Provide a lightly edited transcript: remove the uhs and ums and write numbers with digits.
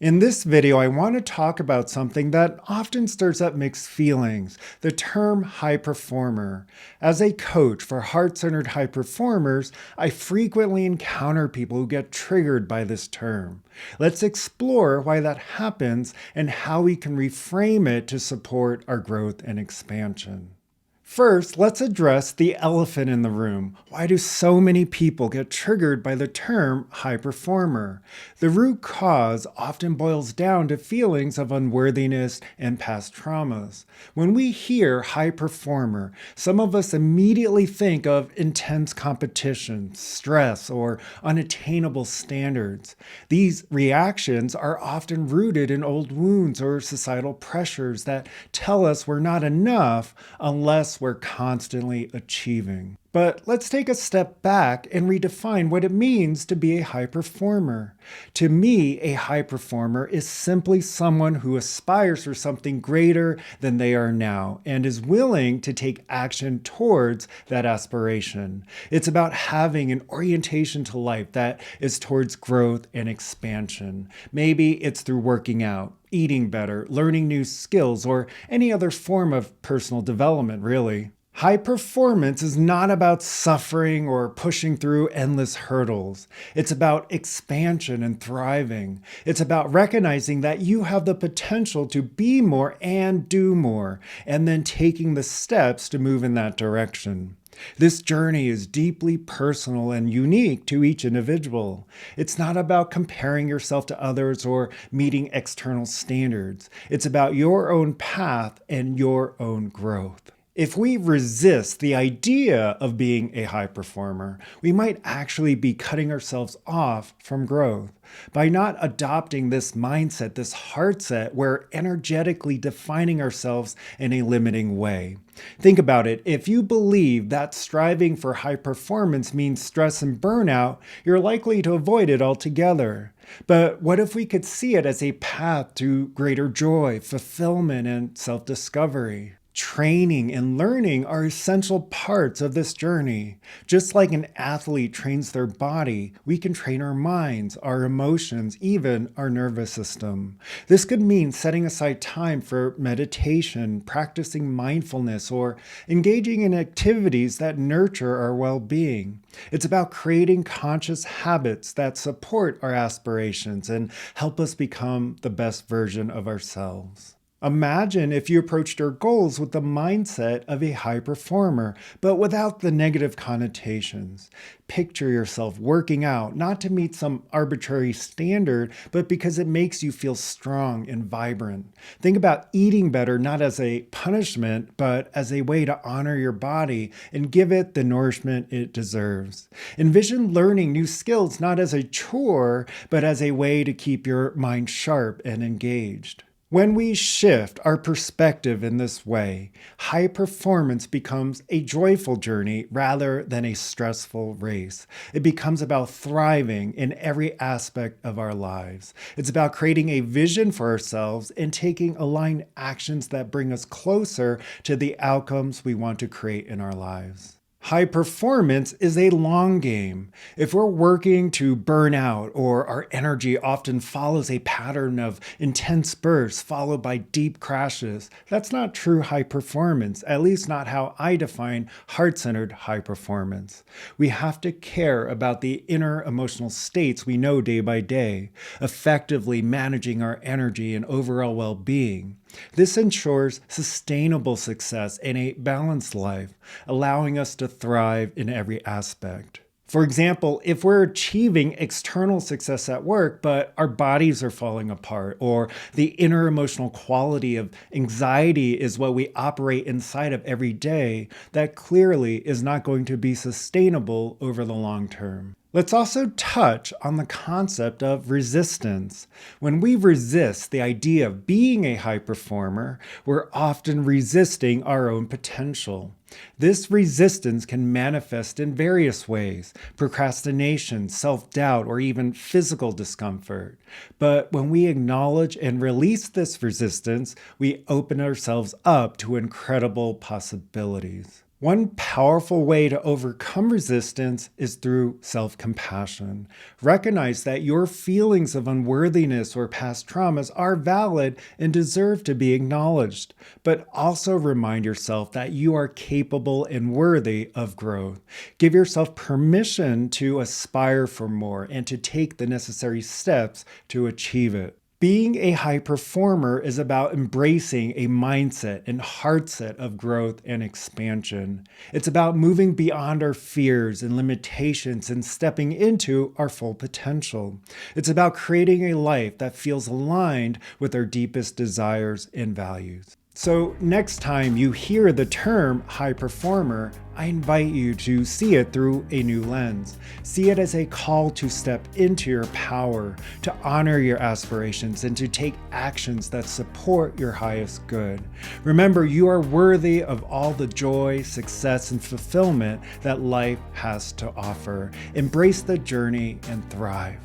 In this video, I want to talk about something that often stirs up mixed feelings, the term high performer. As a coach for heart-centered high performers, I frequently encounter people who get triggered by this term. Let's explore why that happens and how we can reframe it to support our growth and expansion. First, let's address the elephant in the room. Why do so many people get triggered by the term high performer? The root cause often boils down to feelings of unworthiness and past traumas. When we hear high performer, some of us immediately think of intense competition, stress, or unattainable standards. These reactions are often rooted in old wounds or societal pressures that tell us we're not enough unless we're constantly achieving. But let's take a step back and redefine what it means to be a high performer. To me, a high performer is simply someone who aspires for something greater than they are now and is willing to take action towards that aspiration. It's about having an orientation to life that is towards growth and expansion. Maybe it's through working out, eating better, learning new skills, or any other form of personal development, really. High performance is not about suffering or pushing through endless hurdles. It's about expansion and thriving. It's about recognizing that you have the potential to be more and do more, and then taking the steps to move in that direction. This journey is deeply personal and unique to each individual. It's not about comparing yourself to others or meeting external standards. It's about your own path and your own growth. If we resist the idea of being a high performer, we might actually be cutting ourselves off from growth. By not adopting this mindset, this heart set, we're energetically defining ourselves in a limiting way. Think about it. If you believe that striving for high performance means stress and burnout, you're likely to avoid it altogether. But what if we could see it as a path to greater joy, fulfillment, and self-discovery? Training and learning are essential parts of this journey. Just like an athlete trains their body, we can train our minds, our emotions, even our nervous system. This could mean setting aside time for meditation, practicing mindfulness, or engaging in activities that nurture our well-being. It's about creating conscious habits that support our aspirations and help us become the best version of ourselves. Imagine if you approached your goals with the mindset of a high performer, but without the negative connotations. Picture yourself working out, not to meet some arbitrary standard, but because it makes you feel strong and vibrant. Think about eating better not as a punishment, but as a way to honor your body and give it the nourishment it deserves. Envision learning new skills not as a chore, but as a way to keep your mind sharp and engaged. When we shift our perspective in this way, high performance becomes a joyful journey rather than a stressful race. It becomes about thriving in every aspect of our lives. It's about creating a vision for ourselves and taking aligned actions that bring us closer to the outcomes we want to create in our lives. High performance is a long game. If we're working to burn out or our energy often follows a pattern of intense bursts followed by deep crashes, that's not true high performance, at least not how I define heart-centered high performance. We have to care about the inner emotional states we know day by day, effectively managing our energy and overall well-being. This ensures sustainable success and a balanced life, allowing us to thrive in every aspect. For example, if we're achieving external success at work, but our bodies are falling apart, or the inner emotional quality of anxiety is what we operate inside of every day, that clearly is not going to be sustainable over the long term. Let's also touch on the concept of resistance. When we resist the idea of being a high performer, we're often resisting our own potential. This resistance can manifest in various ways: procrastination, self-doubt, or even physical discomfort. But when we acknowledge and release this resistance, we open ourselves up to incredible possibilities. One powerful way to overcome resistance is through self-compassion. Recognize that your feelings of unworthiness or past traumas are valid and deserve to be acknowledged, but also remind yourself that you are capable and worthy of growth. Give yourself permission to aspire for more and to take the necessary steps to achieve it. Being a high performer is about embracing a mindset and heart set of growth and expansion. It's about moving beyond our fears and limitations and stepping into our full potential. It's about creating a life that feels aligned with our deepest desires and values. So next time you hear the term high performer, I invite you to see it through a new lens. See it as a call to step into your power, to honor your aspirations, and to take actions that support your highest good. Remember, you are worthy of all the joy, success, and fulfillment that life has to offer. Embrace the journey and thrive.